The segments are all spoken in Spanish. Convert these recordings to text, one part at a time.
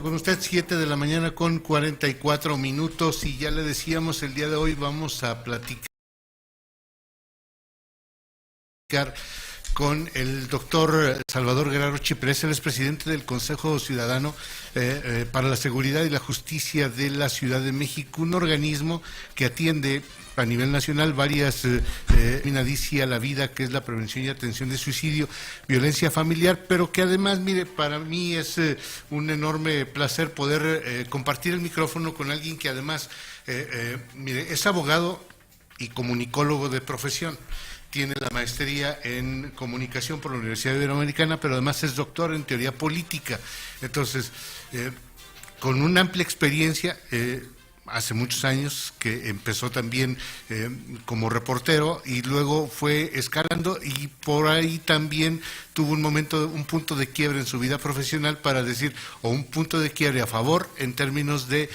Con usted 7 de la mañana con 44 minutos y ya le decíamos, el día de hoy vamos a platicar con el doctor Salvador Guerrero Chiprés. Él es presidente del Consejo Ciudadano para la Seguridad y la Justicia de la Ciudad de México, un organismo que atiende a nivel nacional varias Minadicia la vida, que es la prevención y atención de suicidio, violencia familiar, pero que además, mire, para mí es un enorme placer poder compartir el micrófono con alguien que además, mire, es abogado y comunicólogo de profesión. Tiene la maestría en comunicación por la Universidad Iberoamericana, pero además es doctor en teoría política. Entonces, con una amplia experiencia, hace muchos años que empezó también como reportero y luego fue escalando y por ahí también tuvo un punto de quiebre en su vida profesional para decir, o un punto de quiebre a favor en términos de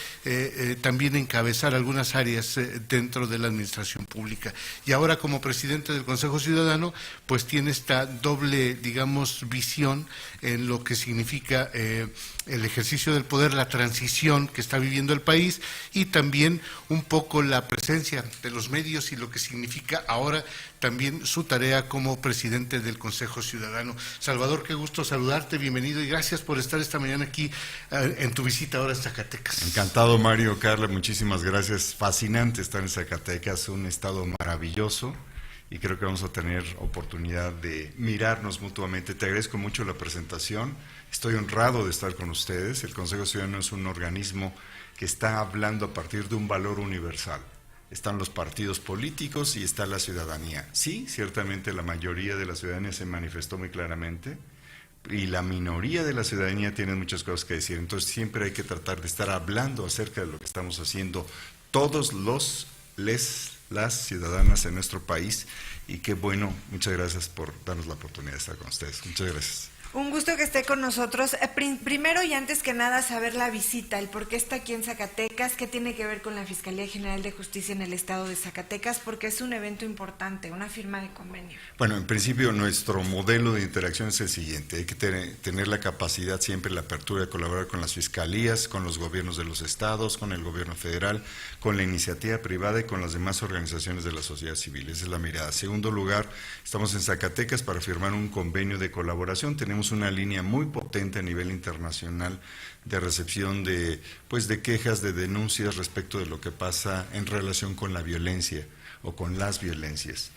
también encabezar algunas áreas dentro de la administración pública. Y ahora como presidente del Consejo Ciudadano, pues tiene esta doble, digamos, visión en lo que significa el ejercicio del poder, la transición que está viviendo el país y también un poco la presencia de los medios y lo que significa ahora también su tarea como presidente del Consejo Ciudadano. Salvador, qué gusto saludarte, bienvenido y gracias por estar esta mañana aquí en tu visita ahora a Zacatecas. Encantado, Mario, Carla, muchísimas gracias. Fascinante estar en Zacatecas, un estado maravilloso y creo que vamos a tener oportunidad de mirarnos mutuamente. Te agradezco mucho la presentación, estoy honrado de estar con ustedes. El Consejo Ciudadano es un organismo que está hablando a partir de un valor universal. Están los partidos políticos y está la ciudadanía. Sí, ciertamente la mayoría de la ciudadanía se manifestó muy claramente y la minoría de la ciudadanía tiene muchas cosas que decir. Entonces siempre hay que tratar de estar hablando acerca de lo que estamos haciendo todos las ciudadanas en nuestro país y qué bueno, muchas gracias por darnos la oportunidad de estar con ustedes. Muchas gracias. Un gusto que esté con nosotros. Primero y antes que nada, saber la visita, el por qué está aquí en Zacatecas, qué tiene que ver con la Fiscalía General de Justicia en el estado de Zacatecas, porque es un evento importante, una firma de convenio. Bueno, en principio nuestro modelo de interacción es el siguiente, hay que tener la capacidad siempre, la apertura de colaborar con las fiscalías, con los gobiernos de los estados, con el gobierno federal, con la iniciativa privada y con las demás organizaciones de la sociedad civil. Esa es la mirada. Segundo lugar, estamos en Zacatecas para firmar un convenio de colaboración. Tenemos una línea muy potente a nivel internacional de recepción de quejas, de denuncias respecto de lo que pasa en relación con la violencia o con las violencias.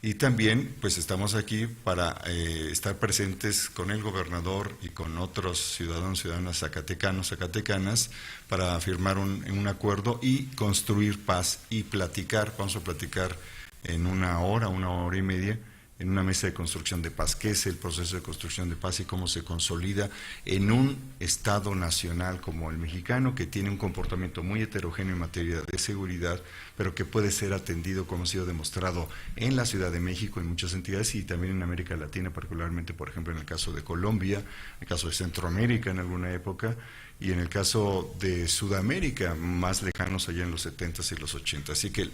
Y también pues estamos aquí para estar presentes con el gobernador y con otros ciudadanas zacatecanos, zacatecanas, para firmar un acuerdo y construir paz y platicar. Vamos a platicar en una hora y media, en una mesa de construcción de paz, qué es el proceso de construcción de paz y cómo se consolida en un Estado nacional como el mexicano, que tiene un comportamiento muy heterogéneo en materia de seguridad, pero que puede ser atendido, como ha sido demostrado en la Ciudad de México, en muchas entidades y también en América Latina, particularmente, por ejemplo, en el caso de Colombia, en el caso de Centroamérica en alguna época, y en el caso de Sudamérica, más lejanos allá en los 70s y los 80s. Así que el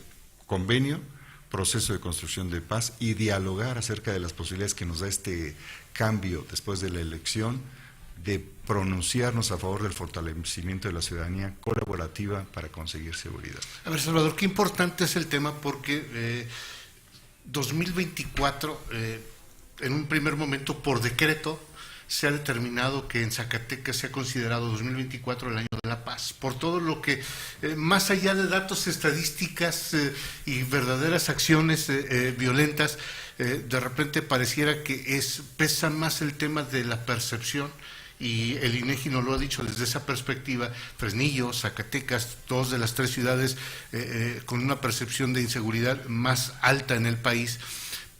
convenio, proceso de construcción de paz y dialogar acerca de las posibilidades que nos da este cambio después de la elección, de pronunciarnos a favor del fortalecimiento de la ciudadanía colaborativa para conseguir seguridad. A ver, Salvador, qué importante es el tema porque 2024, en un primer momento por decreto, se ha determinado que en Zacatecas se ha considerado 2024 el año de la paz, por todo lo que, más allá de datos estadísticas y verdaderas acciones violentas, de repente pareciera que pesa más el tema de la percepción, y el INEGI nos lo ha dicho desde esa perspectiva. Fresnillo, Zacatecas, dos de las tres ciudades con una percepción de inseguridad más alta en el país,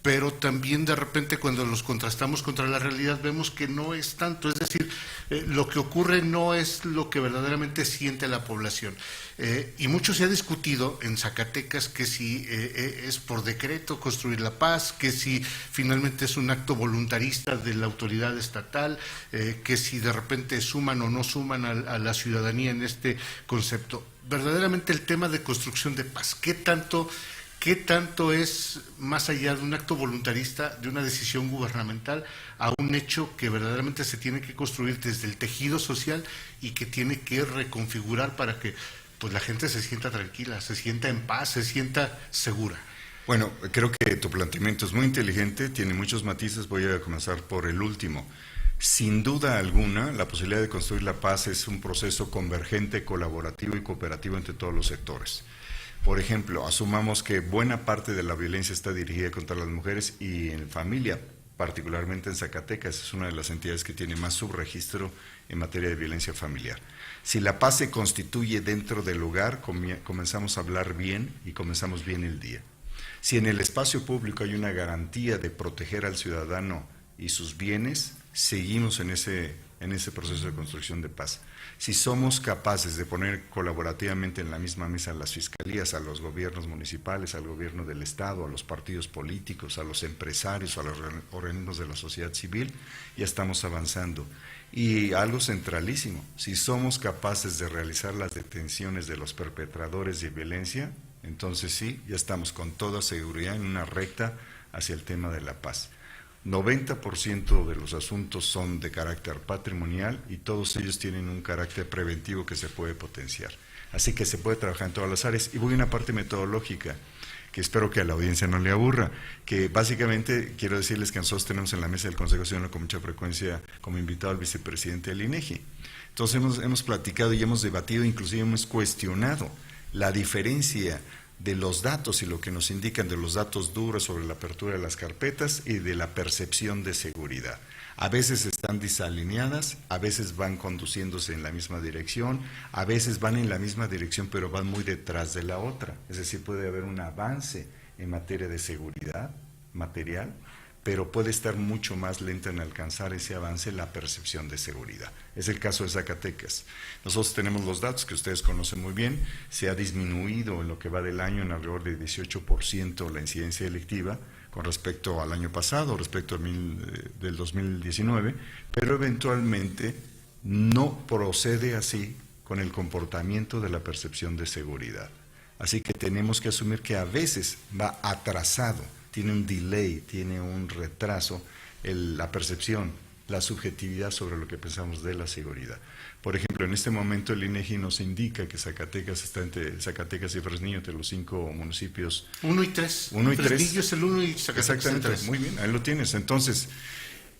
pero también de repente cuando los contrastamos contra la realidad vemos que no es tanto, es decir, lo que ocurre no es lo que verdaderamente siente la población. Y mucho se ha discutido en Zacatecas que si es por decreto construir la paz, que si finalmente es un acto voluntarista de la autoridad estatal, que si de repente suman o no suman a la ciudadanía en este concepto. Verdaderamente el tema de construcción de paz, ¿qué tanto ¿qué tanto es, más allá de un acto voluntarista, de una decisión gubernamental, a un hecho que verdaderamente se tiene que construir desde el tejido social y que tiene que reconfigurar para que pues la gente se sienta tranquila, se sienta en paz, se sienta segura? Bueno, creo que tu planteamiento es muy inteligente, tiene muchos matices, voy a comenzar por el último. Sin duda alguna, la posibilidad de construir la paz es un proceso convergente, colaborativo y cooperativo entre todos los sectores. Por ejemplo, asumamos que buena parte de la violencia está dirigida contra las mujeres y en familia, particularmente en Zacatecas, es una de las entidades que tiene más subregistro en materia de violencia familiar. Si la paz se constituye dentro del hogar, comenzamos a hablar bien y comenzamos bien el día. Si en el espacio público hay una garantía de proteger al ciudadano y sus bienes, seguimos en ese proceso de construcción de paz. Si somos capaces de poner colaborativamente en la misma mesa a las fiscalías, a los gobiernos municipales, al gobierno del Estado, a los partidos políticos, a los empresarios, a los organismos de la sociedad civil, ya estamos avanzando. Y algo centralísimo, si somos capaces de realizar las detenciones de los perpetradores de violencia, entonces sí, ya estamos con toda seguridad en una recta hacia el tema de la paz. 90% de los asuntos son de carácter patrimonial y todos ellos tienen un carácter preventivo que se puede potenciar. Así que se puede trabajar en todas las áreas. Y voy a una parte metodológica, que espero que a la audiencia no le aburra, que básicamente quiero decirles que nosotros tenemos en la mesa del Consejo Ciudadano con mucha frecuencia como invitado al vicepresidente del INEGI. Entonces hemos platicado y hemos debatido, inclusive hemos cuestionado la diferencia de los datos y lo que nos indican de los datos duros sobre la apertura de las carpetas y de la percepción de seguridad. A veces están desalineadas, a veces van conduciéndose en la misma dirección, a veces van en la misma dirección pero van muy detrás de la otra. Es decir, puede haber un avance en materia de seguridad material, pero puede estar mucho más lenta en alcanzar ese avance la percepción de seguridad. Es el caso de Zacatecas. Nosotros tenemos los datos que ustedes conocen muy bien, se ha disminuido en lo que va del año en alrededor de 18% la incidencia delictiva con respecto al año pasado, respecto del 2019, pero eventualmente no procede así con el comportamiento de la percepción de seguridad. Así que tenemos que asumir que a veces va atrasado, tiene un delay, tiene un retraso, la percepción, la subjetividad sobre lo que pensamos de la seguridad. Por ejemplo, en este momento el INEGI nos indica que Zacatecas está entre Zacatecas y Fresnillo, entre los 5 municipios. 1 y 3. Fresnillo es el 1 y Zacatecas exactamente, el 3. Muy bien, ahí lo tienes. Entonces,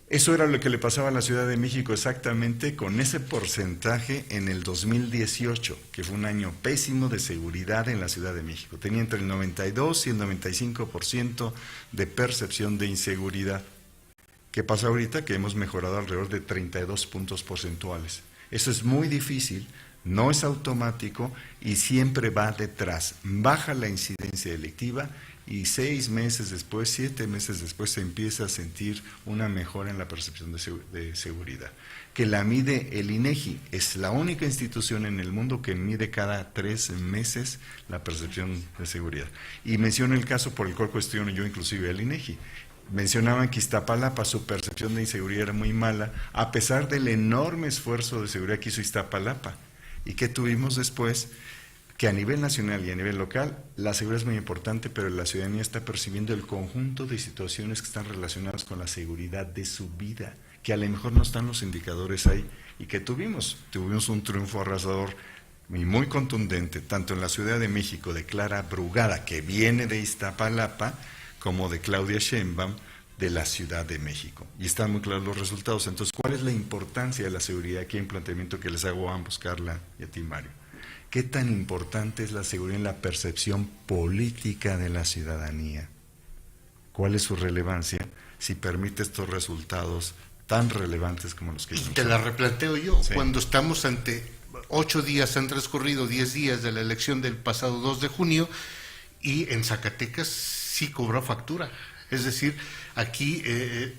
eso era lo que le pasaba a la Ciudad de México exactamente con ese porcentaje en el 2018, que fue un año pésimo de seguridad en la Ciudad de México. Tenía entre el 92 y el 95% de percepción de inseguridad. ¿Qué pasa ahorita? Que hemos mejorado alrededor de 32 puntos porcentuales. Eso es muy difícil, no es automático y siempre va detrás. Baja la incidencia delictiva y 6 meses después, 7 meses después se empieza a sentir una mejora en la percepción de seguridad. Que la mide el INEGI, es la única institución en el mundo que mide cada 3 meses la percepción de seguridad. Y menciono el caso por el cual cuestiono yo inclusive al INEGI. Mencionaban que Iztapalapa, su percepción de inseguridad era muy mala, a pesar del enorme esfuerzo de seguridad que hizo Iztapalapa. ¿Y qué tuvimos después? Que a nivel nacional y a nivel local, la seguridad es muy importante, pero la ciudadanía está percibiendo el conjunto de situaciones que están relacionadas con la seguridad de su vida, que a lo mejor no están los indicadores ahí, y que tuvimos un triunfo arrasador y muy contundente, tanto en la Ciudad de México de Clara Brugada, que viene de Iztapalapa, como de Claudia Sheinbaum de la Ciudad de México. Y están muy claros los resultados. Entonces, ¿cuál es la importancia de la seguridad? Aquí hay un planteamiento que les hago a ambos, Carla y a ti, Mario. ¿Qué tan importante es la seguridad en la percepción política de la ciudadanía? ¿Cuál es su relevancia si permite estos resultados tan relevantes como los que vimos? Te la replanteo yo. Sí. Cuando estamos ante 8 días, han transcurrido 10 días de la elección del pasado 2 de junio y en Zacatecas sí cobró factura. Es decir, aquí,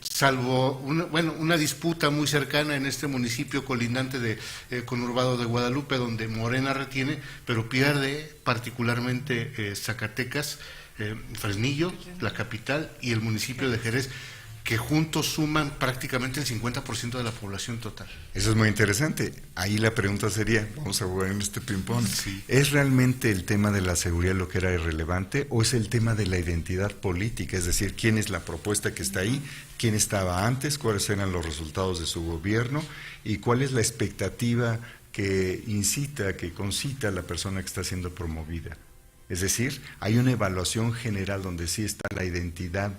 salvo una disputa muy cercana en este municipio colindante de conurbado de Guadalupe, donde Morena retiene, pero pierde particularmente Zacatecas, Fresnillo, la capital, y el municipio de Jerez, que juntos suman prácticamente el 50% de la población total. Eso es muy interesante. Ahí la pregunta sería, vamos a jugar en este ping-pong, Sí. ¿es realmente el tema de la seguridad lo que era irrelevante o es el tema de la identidad política? Es decir, ¿quién es la propuesta que está ahí? ¿Quién estaba antes? ¿Cuáles eran los resultados de su gobierno? ¿Y cuál es la expectativa que incita, que concita a la persona que está siendo promovida? Es decir, hay una evaluación general donde sí está la identidad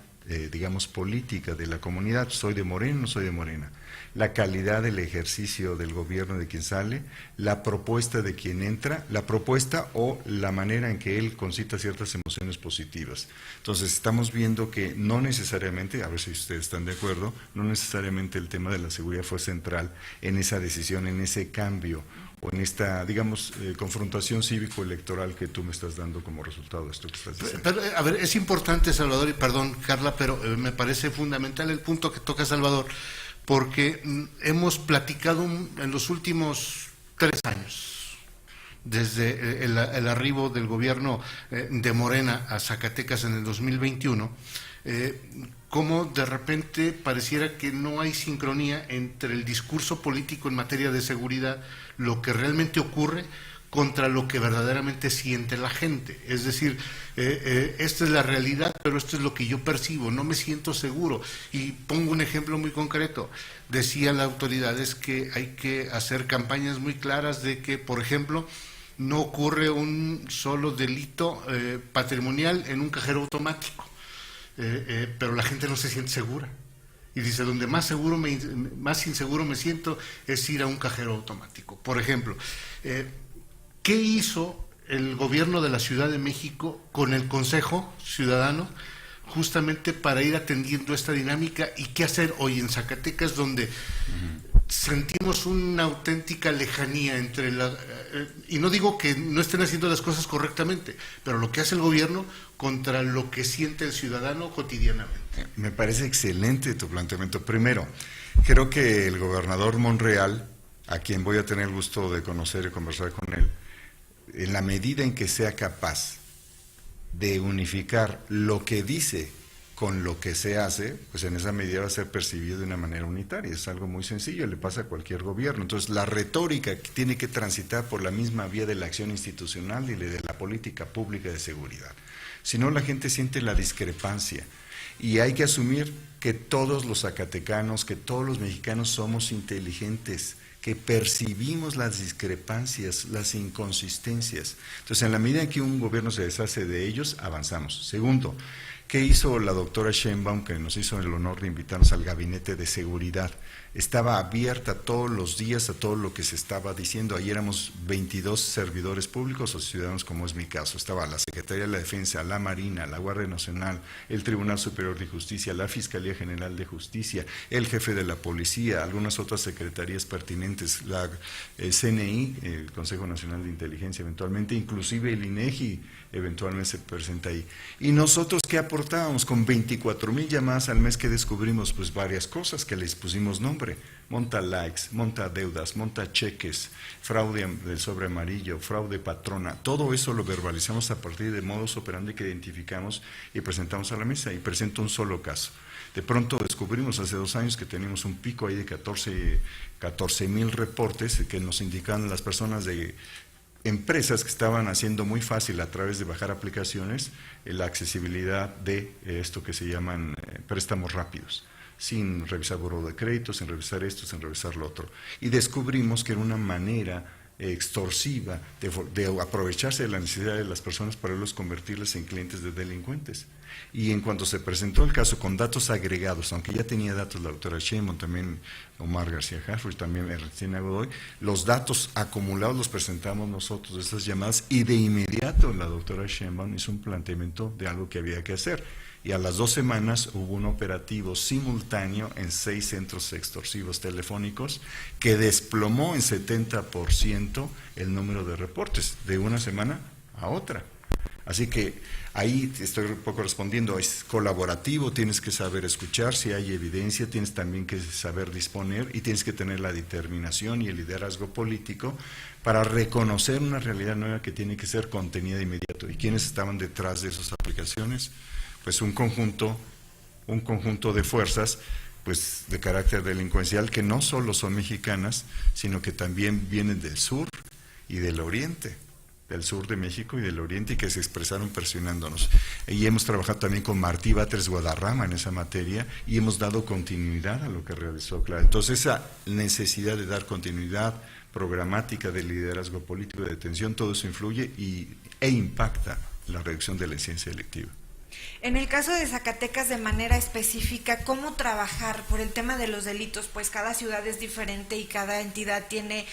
digamos, política de la comunidad, soy de Morena, no soy de Morena, la calidad del ejercicio del gobierno de quien sale, la propuesta de quien entra, la propuesta o la manera en que él concita ciertas emociones positivas. Entonces estamos viendo que no necesariamente, a ver si ustedes están de acuerdo, no necesariamente el tema de la seguridad fue central en esa decisión, en ese cambio o en esta, digamos, confrontación cívico-electoral que tú me estás dando como resultado de esto que estás diciendo. Pero, a ver, es importante, Salvador, y perdón, Carla, pero me parece fundamental el punto que toca Salvador, porque hemos platicado en los últimos 3 años, desde el arribo del gobierno de Morena a Zacatecas en el 2021, cómo de repente pareciera que no hay sincronía entre el discurso político en materia de seguridad, lo que realmente ocurre, contra lo que verdaderamente siente la gente. Es decir, esta es la realidad, pero esto es lo que yo percibo, no me siento seguro. Y pongo un ejemplo muy concreto. Decían las autoridades que hay que hacer campañas muy claras de que, por ejemplo, no ocurre un solo delito patrimonial en un cajero automático, pero la gente no se siente segura. Y dice, donde más inseguro me siento es ir a un cajero automático. Por ejemplo, ¿qué hizo el gobierno de la Ciudad de México con el Consejo Ciudadano justamente para ir atendiendo esta dinámica? ¿Y qué hacer hoy en Zacatecas, donde sentimos una auténtica lejanía entre y no digo que no estén haciendo las cosas correctamente, pero lo que hace el gobierno contra lo que siente el ciudadano cotidianamente? Me parece excelente tu planteamiento. Primero, creo que el gobernador Monreal, a quien voy a tener el gusto de conocer y conversar con él, en la medida en que sea capaz de unificar lo que dice con lo que se hace, pues en esa medida va a ser percibido de una manera unitaria. Es algo muy sencillo, le pasa a cualquier gobierno. Entonces, la retórica tiene que transitar por la misma vía de la acción institucional y de la política pública de seguridad. Si no, la gente siente la discrepancia. Y hay que asumir que todos los zacatecanos, que todos los mexicanos somos inteligentes, que percibimos las discrepancias, las inconsistencias. Entonces, en la medida en que un gobierno se deshace de ellos, avanzamos. Segundo, ¿qué hizo la doctora Sheinbaum, que nos hizo el honor de invitarnos al gabinete de seguridad? Estaba abierta todos los días a todo lo que se estaba diciendo. Ahí éramos 22 servidores públicos o ciudadanos, como es mi caso. Estaba la Secretaría de la Defensa, la Marina, la Guardia Nacional, el Tribunal Superior de Justicia, la Fiscalía General de Justicia, el jefe de la Policía, algunas otras secretarías pertinentes, la CNI, el Consejo Nacional de Inteligencia eventualmente, inclusive el INEGI eventualmente se presenta ahí. ¿Y nosotros qué aportábamos? Con 24,000 llamadas al mes que descubrimos pues varias cosas que les pusimos nombre: monta likes, monta deudas, monta cheques, fraude del sobre amarillo, fraude patrona. Todo eso lo verbalizamos a partir de modus operandi que identificamos y presentamos a la mesa. Y presento un solo caso. De pronto descubrimos hace 2 años que teníamos un pico ahí de 14,000 reportes que nos indicaban las personas de empresas que estaban haciendo muy fácil a través de bajar aplicaciones la accesibilidad de esto que se llaman préstamos rápidos, sin revisar buró de crédito, sin revisar esto, sin revisar lo otro. Y descubrimos que era una manera extorsiva de aprovecharse de la necesidad de las personas para luego convertirlas en clientes de delincuentes. Y en cuanto se presentó el caso con datos agregados, aunque ya tenía datos la doctora Sheinbaum, también Omar García Harfuch, también Ernestina Godoy, los datos acumulados los presentamos nosotros de estas llamadas, y de inmediato la doctora Sheinbaum hizo un planteamiento de algo que había que hacer. Y a las 2 semanas hubo un operativo simultáneo en 6 centros extorsivos telefónicos que desplomó en 70% el número de reportes de una semana a otra. Así que ahí te estoy un poco respondiendo, es colaborativo, tienes que saber escuchar, si hay evidencia, tienes también que saber disponer y tienes que tener la determinación y el liderazgo político para reconocer una realidad nueva que tiene que ser contenida de inmediato. ¿Y quiénes estaban detrás de esas aplicaciones? Pues un conjunto un conjunto de fuerzas pues de carácter delincuencial que no solo son mexicanas, sino que también vienen del sur y del oriente, del sur de México y del oriente, y que se expresaron presionándonos. Y hemos trabajado también con Martí Batres Guadarrama en esa materia y hemos dado continuidad a lo que realizó Clara. Entonces esa necesidad de dar continuidad programática de liderazgo político, de detención, todo eso influye e impacta la reducción de la incidencia delictiva. En el caso de Zacatecas, de manera específica, ¿cómo trabajar por el tema de los delitos? Pues cada ciudad es diferente y cada entidad tiene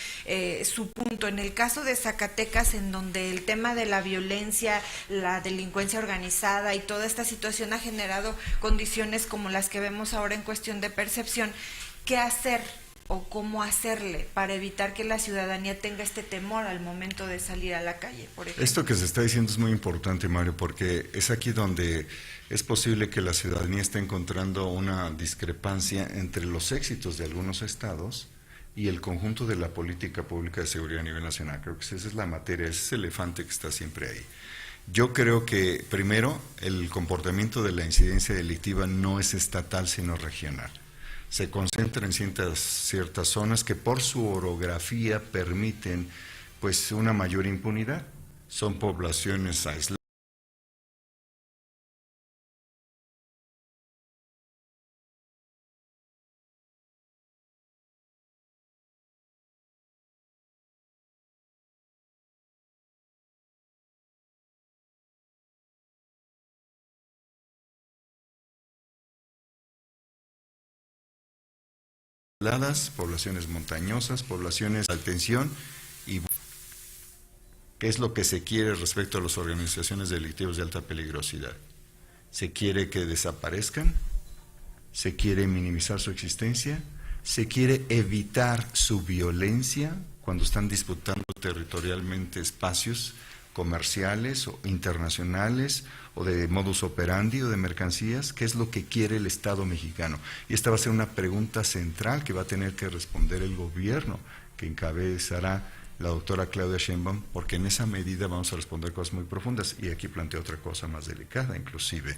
su punto. En el caso de Zacatecas, en donde el tema de la violencia, la delincuencia organizada y toda esta situación ha generado condiciones como las que vemos ahora en cuestión de percepción, ¿qué hacer o cómo hacerle para evitar que la ciudadanía tenga este temor al momento de salir a la calle, por ejemplo? Esto que se está diciendo es muy importante, Mario, porque es aquí donde es posible que la ciudadanía esté encontrando una discrepancia entre los éxitos de algunos estados y el conjunto de la política pública de seguridad a nivel nacional. Creo que esa es la materia, ese es el elefante que está siempre ahí. Yo creo que, primero, el comportamiento de la incidencia delictiva no es estatal, sino regional. Se concentra en ciertas zonas que por su orografía permiten pues una mayor impunidad. Son poblaciones aisladas, poblaciones montañosas, poblaciones de altensión. Y ¿qué es lo que se quiere respecto a las organizaciones delictivas de alta peligrosidad? Se quiere que desaparezcan, se quiere minimizar su existencia, se quiere evitar su violencia cuando están disputando territorialmente espacios comerciales o internacionales o de modus operandi o de mercancías. ¿Qué es lo que quiere el Estado mexicano? Y esta va a ser una pregunta central que va a tener que responder el gobierno que encabezará la doctora Claudia Sheinbaum, porque en esa medida vamos a responder cosas muy profundas. Y aquí planteo otra cosa más delicada, inclusive.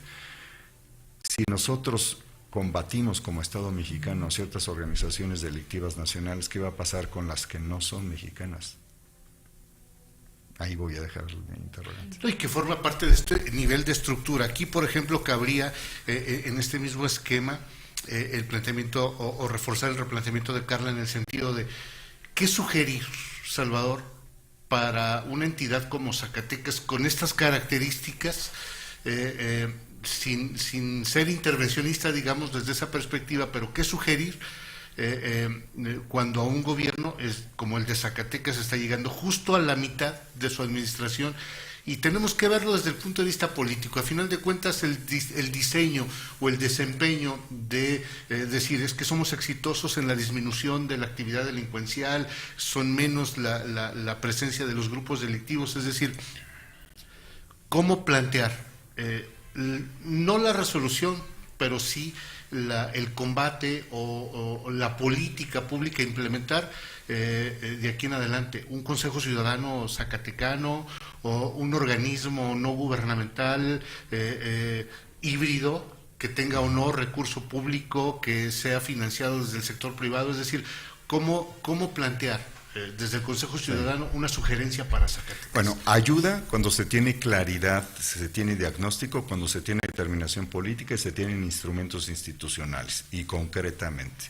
Si nosotros combatimos como Estado mexicano ciertas organizaciones delictivas nacionales, ¿qué va a pasar con las que no son mexicanas? Ahí voy a dejar el interrogante. Y que forma parte de este nivel de estructura. Aquí, por ejemplo, cabría en este mismo esquema el planteamiento o reforzar el replanteamiento de Carla en el sentido de ¿qué sugerir, Salvador, para una entidad como Zacatecas con estas características, sin ser intervencionista, digamos, desde esa perspectiva, pero qué sugerir cuando a un gobierno como el de Zacatecas está llegando justo a la mitad de su administración? Y tenemos que verlo desde el punto de vista político. A final de cuentas, el diseño o el desempeño de decir es que somos exitosos en la disminución de la actividad delincuencial, son menos la presencia de los grupos delictivos, es decir, ¿cómo plantear? No la resolución, pero sí el combate o la política pública a implementar de aquí en adelante. Un Consejo Ciudadano Zacatecano o un organismo no gubernamental híbrido que tenga o no recurso público, que sea financiado desde el sector privado, es decir, ¿cómo plantear desde el Consejo Ciudadano una sugerencia para Zacatecas? Bueno, ayuda cuando se tiene claridad, se tiene diagnóstico, cuando se tiene determinación política y se tienen instrumentos institucionales y concretamente.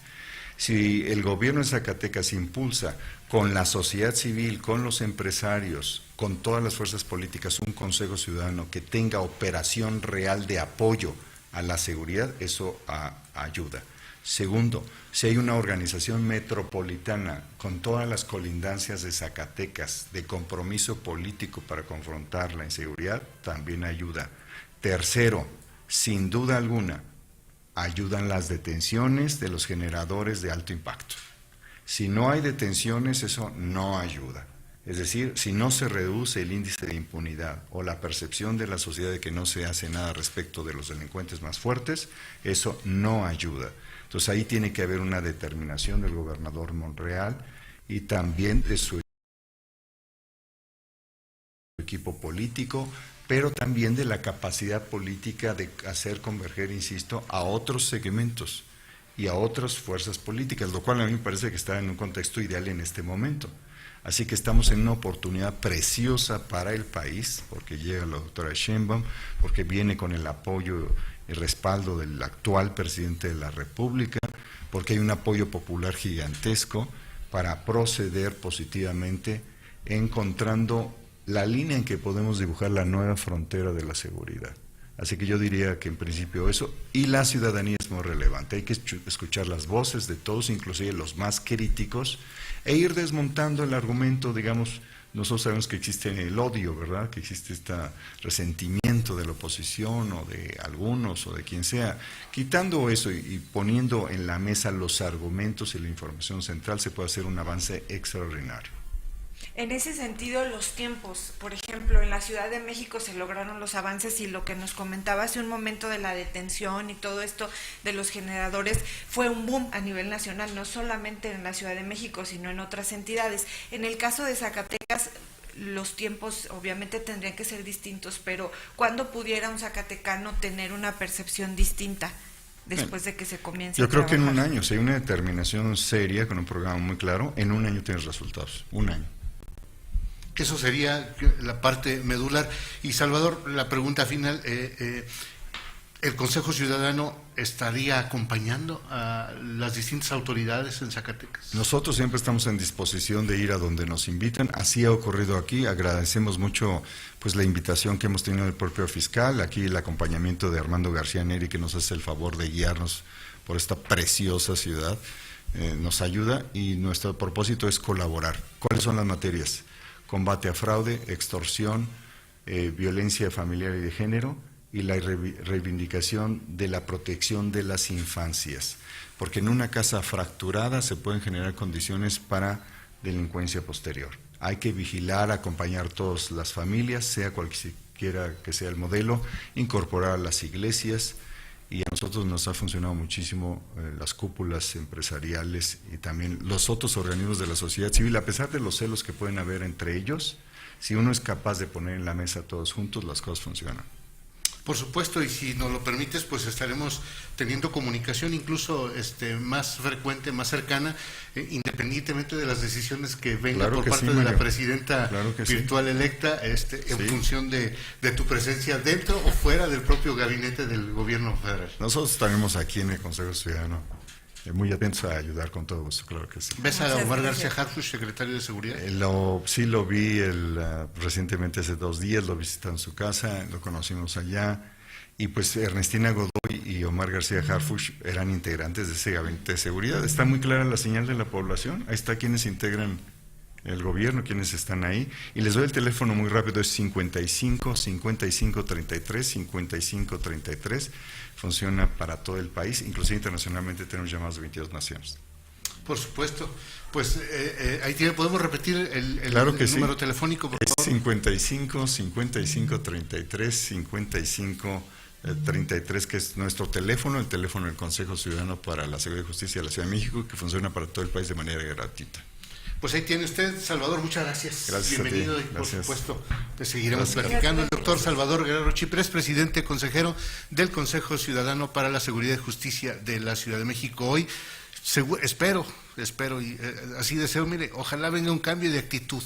Si el gobierno de Zacatecas impulsa con la sociedad civil, con los empresarios, con todas las fuerzas políticas, un Consejo Ciudadano que tenga operación real de apoyo a la seguridad, eso ayuda. Segundo, si hay una organización metropolitana con todas las colindancias de Zacatecas de compromiso político para confrontar la inseguridad, también ayuda. Tercero, sin duda alguna, ayudan las detenciones de los generadores de alto impacto. Si no hay detenciones, eso no ayuda. Es decir, si no se reduce el índice de impunidad o la percepción de la sociedad de que no se hace nada respecto de los delincuentes más fuertes, eso no ayuda. Entonces ahí tiene que haber una determinación del gobernador Monreal y también de su equipo político pero también de la capacidad política de hacer converger, insisto, a otros segmentos y a otras fuerzas políticas, lo cual a mí me parece que está en un contexto ideal en este momento. Así que estamos en una oportunidad preciosa para el país, porque llega la doctora Sheinbaum, porque viene con el apoyo y respaldo del actual presidente de la República, porque hay un apoyo popular gigantesco para proceder positivamente encontrando la línea en que podemos dibujar la nueva frontera de la seguridad. Así que yo diría que en principio eso, y la ciudadanía es muy relevante, hay que escuchar las voces de todos, inclusive los más críticos, e ir desmontando el argumento, digamos, nosotros sabemos que existe el odio, ¿verdad?, que existe este resentimiento de la oposición o de algunos o de quien sea. Quitando eso y poniendo en la mesa los argumentos y la información central, se puede hacer un avance extraordinario. En ese sentido, los tiempos, por ejemplo, en la Ciudad de México se lograron los avances y lo que nos comentaba hace un momento de la detención y todo esto de los generadores fue un boom a nivel nacional, no solamente en la Ciudad de México, sino en otras entidades. En el caso de Zacatecas, los tiempos obviamente tendrían que ser distintos, pero ¿cuándo pudiera un zacatecano tener una percepción distinta después de que se comience a trabajar? Yo creo que en un año, si hay una determinación seria con un programa muy claro, en un año tienes resultados, un año. Eso sería la parte medular. Y Salvador, la pregunta final, ¿el Consejo Ciudadano estaría acompañando a las distintas autoridades en Zacatecas? Nosotros siempre estamos en disposición de ir a donde nos invitan, así ha ocurrido aquí, agradecemos mucho pues la invitación que hemos tenido del propio fiscal, aquí el acompañamiento de Armando García Neri, que nos hace el favor de guiarnos por esta preciosa ciudad, nos ayuda y nuestro propósito es colaborar. ¿Cuáles son las materias? Combate a fraude, extorsión, violencia familiar y de género, y la reivindicación de la protección de las infancias, porque en una casa fracturada se pueden generar condiciones para delincuencia posterior. Hay que vigilar, acompañar todas las familias, sea cualquiera que sea el modelo, incorporar a las iglesias, y a nosotros nos ha funcionado muchísimo las cúpulas empresariales y también los otros organismos de la sociedad civil, a pesar de los celos que pueden haber entre ellos. Si uno es capaz de poner en la mesa todos juntos, las cosas funcionan. Por supuesto, y si nos lo permites, pues estaremos teniendo comunicación incluso más frecuente, más cercana, independientemente de las decisiones que vengan por parte de la presidenta virtual electa, en función de tu presencia dentro o fuera del propio gabinete del gobierno federal. Nosotros estaremos aquí en el Consejo Ciudadano, muy atentos a ayudar con todo gusto, claro que sí. ¿Ves a Omar García Harfuch, secretario de Seguridad? Sí lo vi recientemente, hace 2 días, lo visité en su casa, lo conocimos allá, y pues Ernestina Godoy y Omar García Harfuch eran integrantes de ese gabinete de seguridad. Está muy clara la señal de la población, ahí está quienes integran el gobierno, quienes están ahí, y les doy el teléfono muy rápido, es 55 55 33 55 33, funciona para todo el país, inclusive internacionalmente tenemos llamadas de 22 naciones. Por supuesto, pues ahí podemos repetir el número telefónico, por favor. 55 55 33 55 33, que es nuestro teléfono, el teléfono del Consejo Ciudadano para la Seguridad y Justicia de la Ciudad de México, que funciona para todo el país de manera gratuita. Pues ahí tiene usted, Salvador, muchas gracias. Gracias. Bienvenido y por supuesto te seguiremos platicando. El doctor Salvador Guerrero Chiprés, presidente consejero del Consejo Ciudadano para la Seguridad y Justicia de la Ciudad de México. Hoy espero y así deseo, mire, ojalá venga un cambio de actitud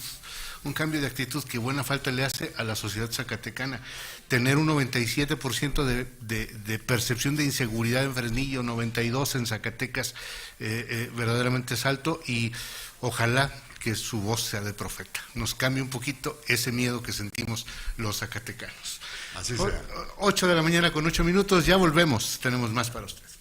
que buena falta le hace a la sociedad zacatecana. Tener un 97% de percepción de inseguridad en Fresnillo, 92% en Zacatecas, verdaderamente es alto, y ojalá que su voz sea de profeta, nos cambie un poquito ese miedo que sentimos los zacatecanos. Así sea. 8 de la mañana con 8 minutos, ya volvemos, tenemos más para ustedes.